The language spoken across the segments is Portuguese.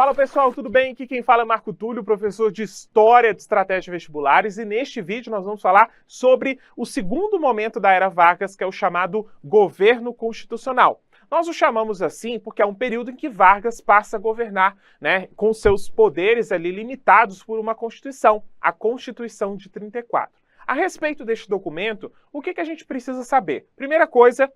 Fala pessoal, tudo bem? Aqui quem fala é Marco Túlio, professor de História de Estratégia Vestibulares, e neste vídeo nós vamos falar sobre o segundo momento da Era Vargas, que é o chamado governo constitucional. Nós o chamamos assim porque é um período em que Vargas passa a governar, com seus poderes ali limitados por uma Constituição, a Constituição de 34. A respeito deste documento, o que a gente precisa saber? Primeira coisa,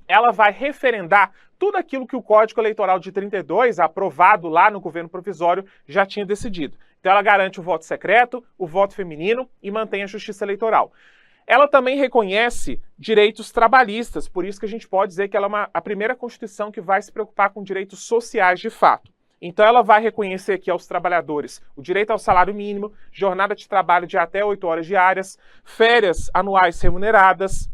ela vai referendar tudo aquilo que o Código Eleitoral de 32, aprovado lá no governo provisório, já tinha decidido. Então ela garante o voto secreto, o voto feminino e mantém a justiça eleitoral. Ela também reconhece direitos trabalhistas, por isso que a gente pode dizer que ela é a primeira Constituição que vai se preocupar com direitos sociais de fato. Então ela vai reconhecer aqui aos trabalhadores o direito ao salário mínimo, jornada de trabalho de até 8 horas diárias, férias anuais remuneradas,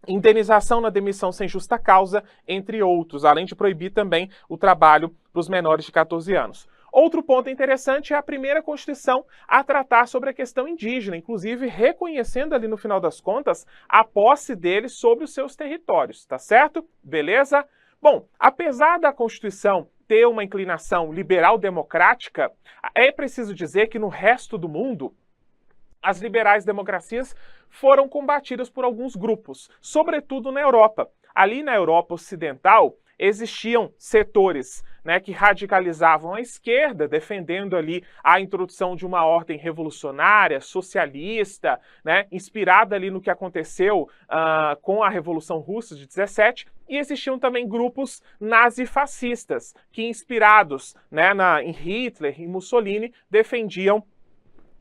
indenização na demissão sem justa causa, entre outros, além de proibir também o trabalho para os menores de 14 anos. Outro ponto interessante é a primeira Constituição a tratar sobre a questão indígena, inclusive reconhecendo ali no final das contas a posse deles sobre os seus territórios, tá certo? Beleza? Bom, apesar da Constituição ter uma inclinação liberal-democrática, é preciso dizer que no resto do mundo as liberais democracias foram combatidas por alguns grupos, sobretudo na Europa. Ali na Europa Ocidental existiam setores que radicalizavam a esquerda, defendendo ali a introdução de uma ordem revolucionária, socialista, inspirada ali no que aconteceu com a Revolução Russa de 17, e existiam também grupos nazifascistas, que inspirados em Hitler e Mussolini, defendiam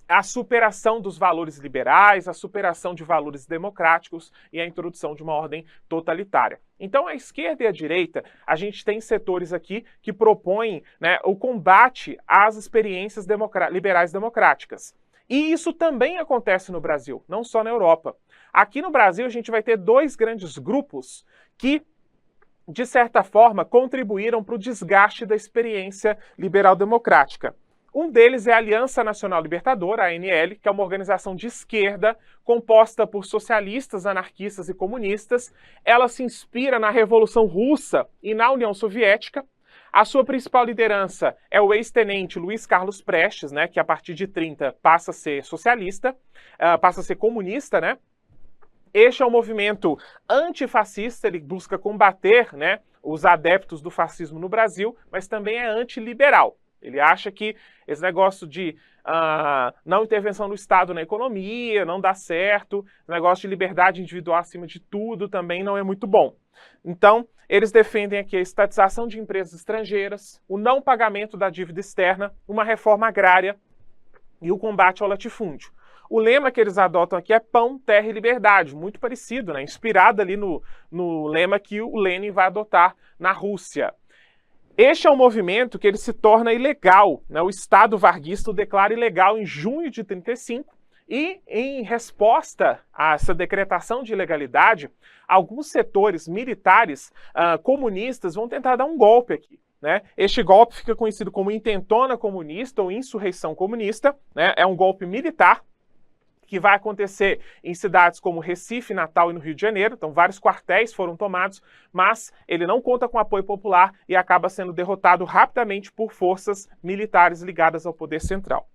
a superação dos valores liberais, a superação de valores democráticos e a introdução de uma ordem totalitária. Então, a esquerda e a direita, a gente tem setores aqui que propõem o combate às experiências liberais democráticas. E isso também acontece no Brasil, não só na Europa. Aqui no Brasil, a gente vai ter dois grandes grupos que, de certa forma, contribuíram para o desgaste da experiência liberal-democrática. Um deles é a Aliança Nacional Libertadora, a ANL, que é uma organização de esquerda composta por socialistas, anarquistas e comunistas. Ela se inspira na Revolução Russa e na União Soviética. A sua principal liderança é o ex-tenente Luiz Carlos Prestes, que a partir de 30 passa a ser socialista, passa a ser comunista, Este é um movimento antifascista, ele busca combater os adeptos do fascismo no Brasil, mas também é antiliberal. Ele acha que esse negócio de não intervenção do Estado na economia não dá certo, o negócio de liberdade individual acima de tudo também não é muito bom. Então, eles defendem aqui a estatização de empresas estrangeiras, o não pagamento da dívida externa, uma reforma agrária e o combate ao latifúndio. O lema que eles adotam aqui é pão, terra e liberdade, muito parecido, inspirado ali no lema que o Lenin vai adotar na Rússia. Este é um movimento que ele se torna ilegal, o Estado varguista o declara ilegal em junho de 35 e, em resposta a essa decretação de ilegalidade, alguns setores militares comunistas vão tentar dar um golpe aqui. Este golpe fica conhecido como intentona comunista ou insurreição comunista, é um golpe militar que vai acontecer em cidades como Recife, Natal e no Rio de Janeiro. Então, vários quartéis foram tomados, mas ele não conta com apoio popular e acaba sendo derrotado rapidamente por forças militares ligadas ao poder central.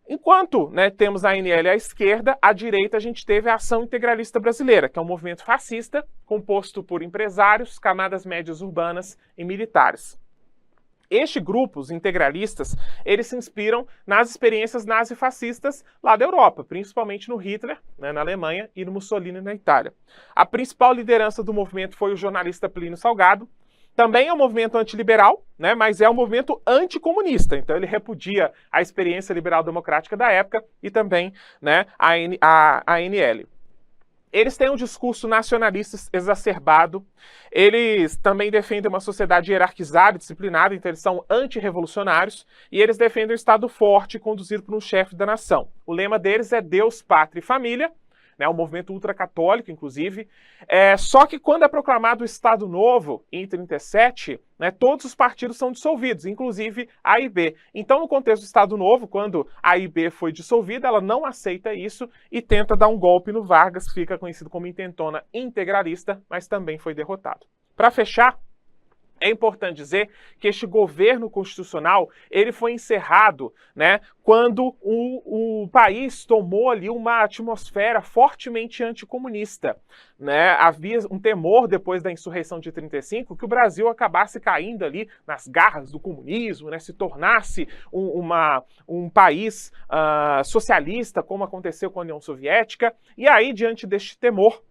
Enquanto temos a ANL à esquerda, à direita a gente teve a Ação Integralista Brasileira, que é um movimento fascista composto por empresários, camadas médias urbanas e militares. Estes grupos integralistas, eles se inspiram nas experiências nazifascistas lá da Europa, principalmente no Hitler, na Alemanha, e no Mussolini na Itália. A principal liderança do movimento foi o jornalista Plínio Salgado. Também é um movimento antiliberal, mas é um movimento anticomunista. Então ele repudia a experiência liberal-democrática da época e também a ANL. Eles têm um discurso nacionalista exacerbado, eles também defendem uma sociedade hierarquizada, disciplinada, então eles são antirrevolucionários, e eles defendem um Estado forte conduzido por um chefe da nação. O lema deles é Deus, Pátria e Família, um movimento ultracatólico, inclusive. Só que quando é proclamado o Estado Novo, em 37, todos os partidos são dissolvidos, inclusive a AIB. Então, no contexto do Estado Novo, quando a AIB foi dissolvida, ela não aceita isso e tenta dar um golpe no Vargas, que fica conhecido como intentona integralista, mas também foi derrotado. Para fechar, É importante dizer que este governo constitucional ele foi encerrado, né, quando o país tomou ali uma atmosfera fortemente anticomunista, né? Havia um temor depois da insurreição de 35 que o Brasil acabasse caindo ali nas garras do comunismo, né, se tornasse um país socialista, como aconteceu com a União Soviética. E aí, diante deste temor,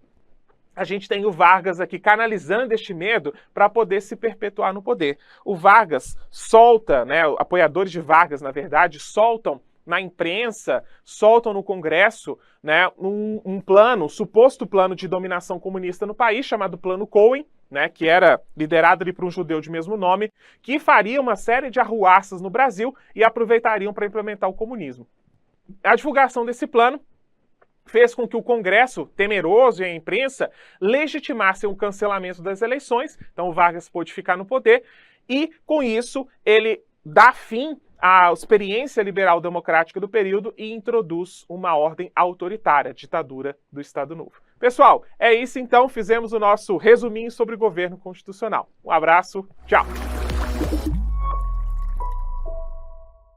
a gente tem o Vargas aqui canalizando este medo para poder se perpetuar no poder. O Vargas solta, né, apoiadores de Vargas, na verdade, soltam na imprensa, soltam no Congresso, né, um plano, um suposto plano de dominação comunista no país, chamado Plano Cohen, né, que era liderado ali por um judeu de mesmo nome, que faria uma série de arruaças no Brasil e aproveitariam para implementar o comunismo. A divulgação desse plano fez com que o Congresso, temeroso, e a imprensa legitimassem o cancelamento das eleições. Então o Vargas pôde ficar no poder e, com isso, ele dá fim à experiência liberal democrática do período e introduz uma ordem autoritária, ditadura do Estado Novo. Pessoal, é isso então. Fizemos o nosso resuminho sobre o governo constitucional. Um abraço, tchau!